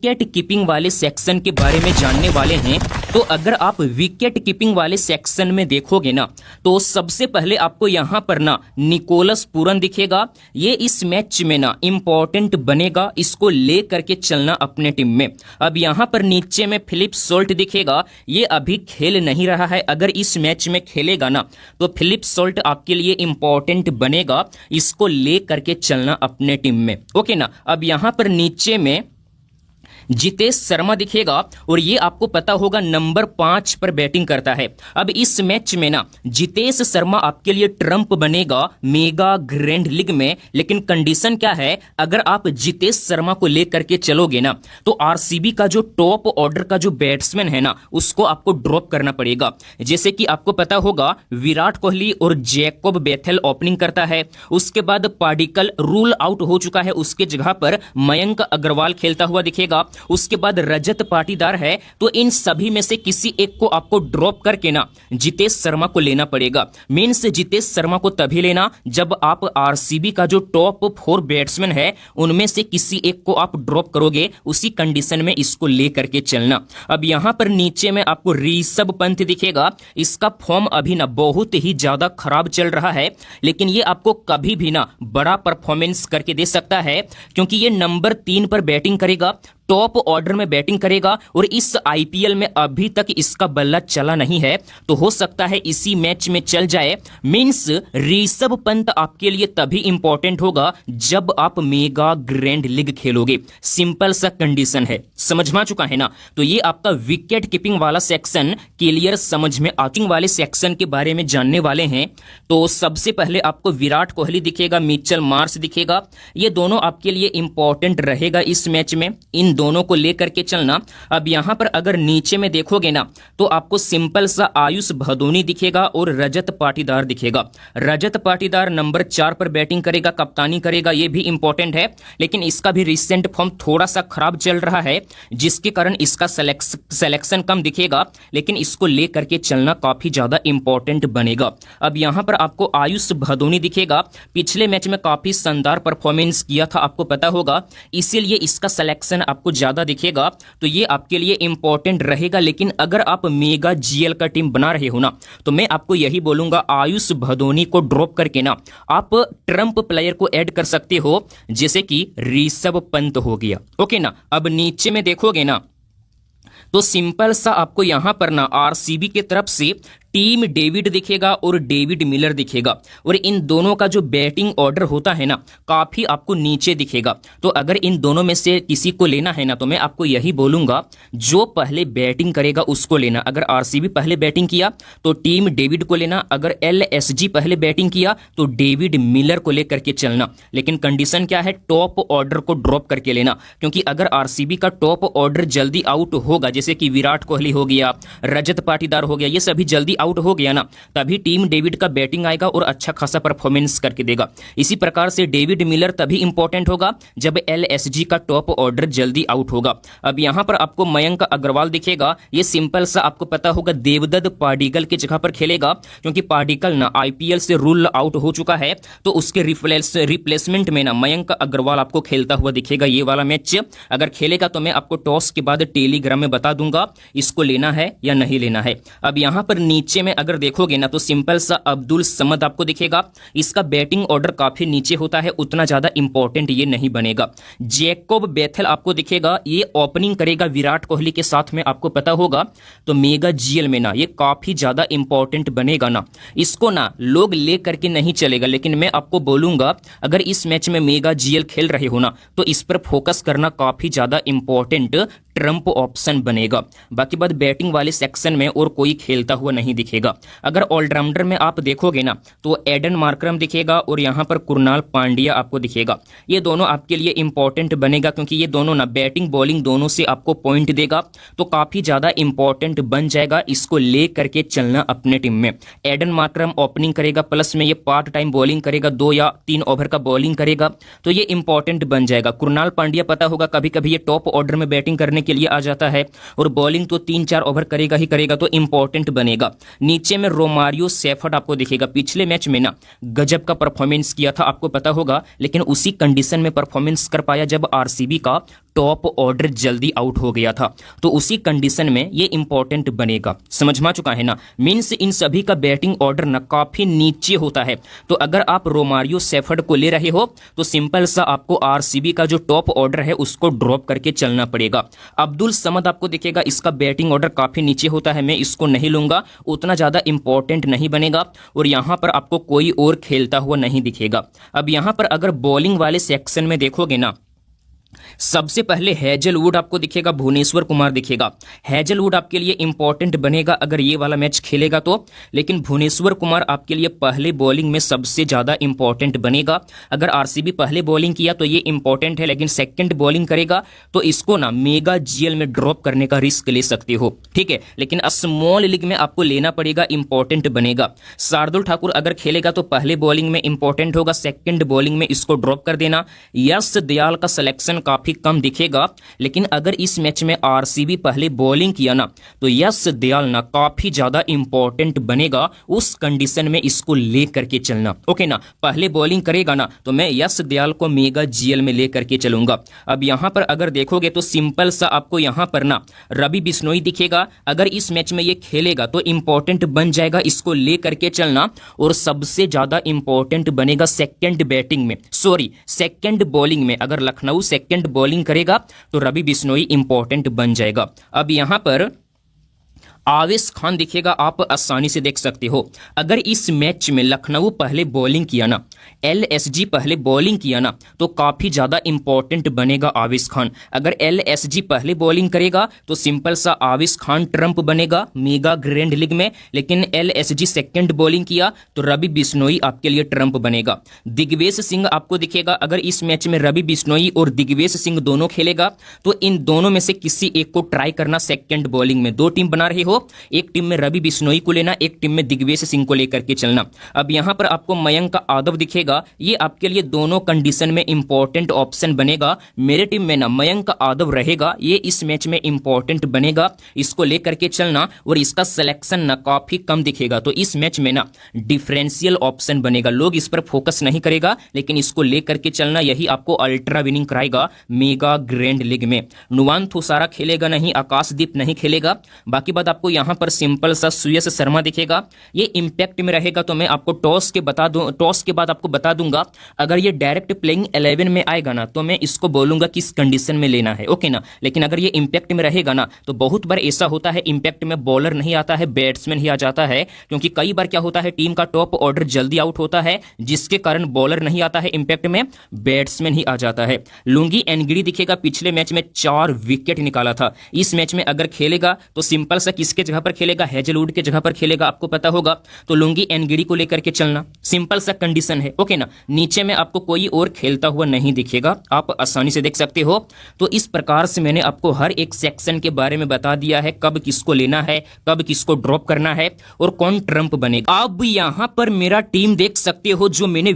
Wicket keeping वाले section के बारे में जानने वाले हैं। तो अगर आप विकेट कीपिंग वाले सेक्शन में देखोगे ना, तो सबसे पहले आपको यहाँ पर ना निकोलस पूरन दिखेगा। ये इस मैच में ना इंपॉर्टेंट बनेगा, इसको ले करके चलना अपने टीम में। अब यहाँ पर नीचे में फिलिप सोल्ट दिखेगा, ये अभी खेल नहीं रहा है। अगर इस मैच में खेलेगा ना तो फिलिप सोल्ट आपके लिए इंपॉर्टेंट बनेगा, इसको ले करके चलना अपने टीम में। ओके ना। अब यहाँ पर नीचे में जितेश शर्मा दिखेगा और ये आपको पता होगा नंबर 5 पर बैटिंग करता है। अब इस मैच में ना जितेश शर्मा आपके लिए ट्रम्प बनेगा मेगा ग्रैंड लीग में। लेकिन कंडीशन क्या है, अगर आप जितेश शर्मा को लेकर के चलोगे ना तो आरसीबी का जो टॉप ऑर्डर का जो बैट्समैन है ना उसको आपको ड्रॉप करना पड़ेगा। जैसे कि आपको पता होगा विराट कोहली और जैकोब बेथेल ओपनिंग करता है, उसके बाद पाडिकल रूल आउट हो चुका है, उसके जगह पर मयंक अग्रवाल खेलता हुआ दिखेगा। उसके बाद रजत पाटीदार है। तो इन सभी में से किसी एक को आपको ड्रॉप करके ना जितेश शर्मा को लेना पड़ेगा। मींस जितेश शर्मा को तभी लेना जब आप आरसीबी का जो टॉप 4 बैट्समैन है उनमें से किसी एक को आप ड्रॉप करोगे, उसी कंडीशन में इसको लेकर के चलना। अब यहां पर नीचे में आपको ऋषभ पंत दिखेगा। इसका फॉर्म अभी ना बहुत ही ज्यादा खराब चल रहा है, लेकिन ये आपको कभी भी ना बड़ा परफॉर्मेंस करके दे सकता है, क्योंकि ये नंबर 3 पर बैटिंग करेगा, टॉप ऑर्डर में बैटिंग करेगा और इस आईपीएल में अभी तक इसका बल्ला चला नहीं है, तो हो सकता है इसी मैच में चल जाए। मींस ऋषभ पंत आपके लिए तभी इंपॉर्टेंट होगा जब आप मेगा ग्रैंड लीग खेलोगे। सिंपल सा कंडीशन है, समझ में आ चुका है ना। तो ये आपका विकेट कीपिंग वाला सेक्शन क्लियर समझ में आउटिंग वाले सेक्शन के बारे में जानने वाले हैं। तो सबसे पहले आपको विराट कोहली दिखेगा, मिचेल मार्श दिखेगा, ये दोनों आपके लिए इंपॉर्टेंट रहेगा इस मैच में, इन दोनों को लेकर के चलना। अब यहां पर अगर नीचे में देखोगे ना तो आपको सिंपल सा आयुष भदोनी दिखेगा और रजत पाटीदार दिखेगा। रजत पाटीदार नंबर 4 पर बैटिंग करेगा, कप्तानी करेगा, ये भी इंपॉर्टेंट है, लेकिन इसका भी रिसेंट फॉर्म थोड़ा सा खराब चल रहा है, जिसके कारण इसका सिलेक्शन कम दिखेगा, लेकिन इसको लेकर के चलना काफी ज्यादा इंपॉर्टेंट बनेगा। अब यहां पर आपको आयुष भदोनी दिखेगा, पिछले मैच में काफी शानदार परफॉर्मेंस किया था, आपको पता होगा, इसीलिए इसका सिलेक्शन आपको ज्यादा दिखेगा, तो ये आपके लिए इंपॉर्टेंट रहेगा। लेकिन अगर आप मेगा जीएल का टीम बना रहे हो ना तो मैं आपको यही बोलूंगा, आयुष भदोनी को ड्रॉप करके ना आप ट्रम्प प्लेयर को ऐड कर सकते हो, जैसे कि ऋषभ पंत हो गया। ओके ना। अब नीचे में देखोगे ना तो सिंपल सा आपको यहां पर ना आरसीबी की तरफ से टीम डेविड दिखेगा और डेविड मिलर दिखेगा, और इन दोनों का जो बैटिंग ऑर्डर होता है ना काफी आपको नीचे दिखेगा। तो अगर इन दोनों में से किसी को लेना है ना तो मैं आपको यही बोलूंगा, जो पहले बैटिंग करेगा उसको लेना। अगर आरसीबी पहले बैटिंग किया तो टीम डेविड को लेना, अगर एलएसजी पहले बैटिंग किया तो डेविड मिलर को लेकर के चलना। लेकिन कंडीशन क्या है, टॉप ऑर्डर को ड्रॉप करके लेना, क्योंकि अगर आरसीबी का टॉप ऑर्डर जल्दी आउट होगा, जैसे कि विराट कोहली हो गया, रजत पाटीदार हो गया, ये सभी जल्दी आउट हो गया ना, तभी टीम डेविड का बैटिंग आएगा और अच्छा खासा परफॉर्मेंस करके देगा। इसी प्रकार से डेविड मिलर तभी इंपॉर्टेंट होगा जब एलएसजी का टॉप ऑर्डर जल्दी आउट होगा। अब यहां पर आपको मयंक अग्रवाल दिखेगा, ये सिंपल सा आपको पता होगा देवदत्त पाडिकल की जगह पर खेलेगा, क्योंकि पाडिकल ना आईपीएल से रूल आउट हो चुका है, तो उसके रिप्लेसमेंट में ना मयंक अग्रवाल आपको खेलता हुआ दिखेगा। ये वाला मैच अगर खेलेगा तो मैं आपको टॉस के बाद टेलीग्राम में बता दूंगा इसको लेना है या नहीं लेना है। अब यहां पर नीचे में अगर देखोगे ना तो सिंपल सा अब्दुल समद आपको दिखेगा, इसका बैटिंग ऑर्डर काफी नीचे होता है, उतना ज्यादा इंपॉर्टेंट ये नहीं बनेगा। जैकोब बेथेल आपको दिखेगा, ये ओपनिंग करेगा विराट कोहली के साथ में, आपको पता होगा, तो मेगा जीएल में ना ये काफी ज्यादा इंपॉर्टेंट बनेगा ना, इसको ना लोग ले करके नहीं चलेगा। लेकिन मैं आपको बोलूंगा अगर इस मैच में मेगा जीएल खेल रहे हो ना तो इस पर फोकस करना काफी ज्यादा इंपॉर्टेंट ट्रम्प ऑप्शन बनेगा। बाकी बात बैटिंग वाले सेक्शन में और कोई खेलता हुआ नहीं दिखेगा। अगर ऑलराउंडर में आप देखोगे ना तो एडन मार्करम दिखेगा और यहां पर कुणाल पांड्या आपको दिखेगा। ये दोनों आपके लिए इंपॉर्टेंट बनेगा, क्योंकि ये दोनों ना बैटिंग बॉलिंग दोनों से आपको पॉइंट देगा, तो काफी ज्यादा इंपॉर्टेंट बन जाएगा। इसको ले करके चलना अपने टीम में। एडन मार्करम ओपनिंग करेगा, प्लस में ये पार्ट टाइम बॉलिंग करेगा, 2 या 3 ओवर का बॉलिंग करेगा, तो ये इंपॉर्टेंट बन जाएगा। कुणाल पांड्या पता होगा कभी कभी ये टॉप ऑर्डर में बैटिंग करने के लिए आ जाता है और बॉलिंग तो 3-4 ओवर करेगा ही करेगा, तो इंपॉर्टेंट बनेगा। नीचे में रोमारियो सेफर्ड आपको दिखेगा, पिछले मैच में ना गजब का परफॉर्मेंस किया था, आपको पता होगा, लेकिन उसी कंडीशन में परफॉर्मेंस कर पाया जब आरसीबी का टॉप ऑर्डर जल्दी आउट हो गया था, तो उसी कंडीशन में ये इंपॉर्टेंट बनेगा। समझ में आ चुका है ना? मीन्स इन सभी का बैटिंग ऑर्डर ना काफी नीचे होता है। तो अगर आप रोमारियो सेफर्ड को ले रहे हो तो सिंपल सा आपको आरसीबी का जो टॉप ऑर्डर है उसको ड्रॉप करके चलना पड़ेगा। अब्दुल समद आपको दिखेगा, इसका बैटिंग ऑर्डर काफी नीचे होता है, मैं इसको नहीं लूंगा, उतना ज्यादा इंपॉर्टेंट नहीं बनेगा। और यहां पर आपको कोई और खेलता हुआ नहीं दिखेगा। अब यहां पर अगर बॉलिंग वाले सेक्शन में देखोगे ना, सबसे पहले हेजलवुड आपको दिखेगा, भुवनेश्वर कुमार दिखेगा। हेजलवुड आपके लिए इंपॉर्टेंट बनेगा अगर ये वाला मैच खेलेगा तो, लेकिन भुवनेश्वर कुमार आपके लिए पहले बॉलिंग में सबसे ज्यादा इंपॉर्टेंट बनेगा। अगर आरसीबी पहले बॉलिंग किया तो ये इंपॉर्टेंट है, लेकिन सेकंड बॉलिंग करेगा तो इसको ना मेगा जीएल में ड्रॉप करने का रिस्क ले सकते हो, ठीक है। लेकिन स्मॉल लीग में आपको लेना पड़ेगा, इंपॉर्टेंट बनेगा। शार्दुल ठाकुर अगर खेलेगा तो पहले बॉलिंग में इंपॉर्टेंट होगा, सेकंड बॉलिंग में इसको ड्रॉप कर देना। यश दयाल का सिलेक्शन काफी कम दिखेगा, लेकिन अगर इस मैच में आरसीबी पहले बॉलिंग किया ना तो यश दयाल ना काफी ज्यादा इंपॉर्टेंट बनेगा। उस कंडीशन में इसको लेकर के चलना, ओके ना। पहले बॉलिंग करेगा ना तो मैं यश दयाल को मेगा जीएल में लेकर के चलूंगा। अब यहां पर अगर देखोगे तो सिंपल सा आपको यहां पर ना रवि बिश्नोई दिखेगा। अगर इस मैच में ये खेलेगा तो इंपॉर्टेंट बन जाएगा, इसको लेकर के चलना। और सबसे ज्यादा इंपॉर्टेंट बनेगा सेकंड बैटिंग में, सॉरी सेकंड बॉलिंग में। अगर लखनऊ सेकंड बॉलिंग करेगा तो रवि बिश्नोई इंपॉर्टेंट बन जाएगा। अब यहां पर आवेश खान दिखेगा, आप आसानी से देख सकते हो। अगर इस मैच में लखनऊ पहले बॉलिंग किया ना, एलएसजी पहले बॉलिंग किया ना तो काफी ज्यादा इंपॉर्टेंट बनेगा आवेश खान। अगर एलएसजी पहले बॉलिंग करेगा तो सिंपल सा आवेश खान ट्रम्प बनेगा मेगा ग्रैंड लीग में, लेकिन एलएसजी सेकंड बॉलिंग किया तो रवि बिश्नोई आपके लिए ट्रम्प बनेगा। दिग्वेश सिंह आपको दिखेगा, अगर इस मैच में रवि बिश्नोई और दिग्वेश सिंह दोनों खेलेगा तो इन दोनों में से किसी एक को ट्राई करना सेकंड बॉलिंग में। दो टीम बना रहे हो, एक टीम में रवि बिश्नोई को लेना, एक टीम में दिग्वेश सिंह को लेकर के चलना। अब यहां पर आपको मयंक यादव दिखेगा, ये आपके लिए दोनों कंडीशन में इंपॉर्टेंट ऑप्शन बनेगा। मेरे टीम में ना मयंक यादव रहेगा, ये इस मैच में इंपॉर्टेंट बनेगा, इसको लेकर के चलना। और इसका सिलेक्शन ना काफी कम दिखेगा, तो इस मैच में ना डिफरेंशियल ऑप्शन बनेगा। लोग इस पर फोकस नहीं करेगा, लेकिन इसको लेकर के चलना, यही आपको अल्ट्रा विनिंग कराएगा मेगा ग्रैंड लीग में। नुवान थुसारा खेलेगा नहीं, आकाशदीप नहीं खेलेगा। बाकी बात आपको यहां पर सिंपल सा सुयश शर्मा दिखेगा, ये इंपैक्ट में रहेगा। तो मैं आपको टॉस के बाद आपको बता दूंगा। अगर ये डायरेक्ट प्लेइंग 11 में आएगा ना तो मैं इसको बोलूंगा किस कंडीशन में लेना है, ओके ना। लेकिन अगर ये इंपैक्ट में रहेगा ना तो बहुत बार ऐसा होता है इंपैक्ट में बॉलर नहीं आता है, बैट्समैन ही आ जाता है। क्योंकि कई बार क्या होता है, टीम का टॉप ऑर्डर जल्दी आउट होता है, जिसके कारण बॉलर नहीं आता है इंपैक्ट में, बैट्समैन ही आ जाता है। लुंगी एनगिडी दिखेगा, पिछले मैच में 4 विकेट निकाला था। इस मैच में अगर खेलेगा तो सिंपल सा किसके जगह पर खेलेगा, हेजलवुड के जगह पर खेलेगा, आपको पता होगा। तो लुंगी एनगिडी को लेकर के चलना, सिंपल सा कंडीशन है, ओके ना। नीचे में आपको कोई और खेलता हुआ नहीं दिखेगा, आप आसानी से देख सकते हो। तो इस प्रकार से मैंने आपको हर एक सेक्शन के बारे में बता दिया है, कब किसको लेना है, कब किसको ड्रॉप करना है और कौन ट्रम्प बनेगा। अब यहां पर मेरा टीम देख सकते हो जो मैंने